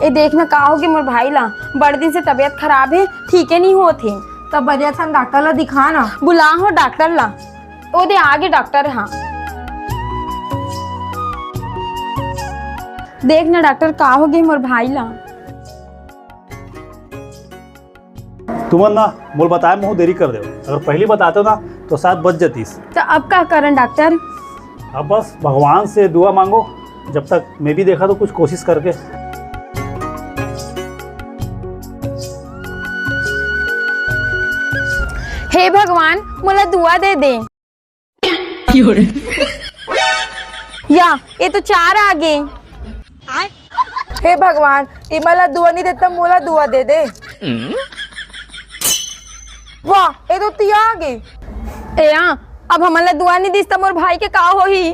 ए देखना का हो कि मोर भाई ला बड़े दिन से तबीयत खराब है, ठीक है नहीं होती। तब बढ़िया सन डॉक्टर ला दिखा ना। बुला हो डॉक्टर ला, ओ दे आगे डॉक्टर। हाँ देखना डॉक्टर का हो गई मोर भाई ला। तुमन ना मोल बताए मुँह देरी कर दे, अगर पहली बताते हो ना तो शायद बच जातीस। तो अब क्या करन डॉक्टर? अब बस भगवान से दुआ मांगो, जब तक मैं भी देखा तो कुछ कोशिश करके। हे भगवान मोला दुआ दे दे। या ये तो 4 आ गए। हे भगवान, इमला दुआ नहीं देता, मोला दुआ दे दे। वाह, ये तो 3 आ गए। ए अब हमारा दुआ नहीं दिस तो मोर भाई के का होही।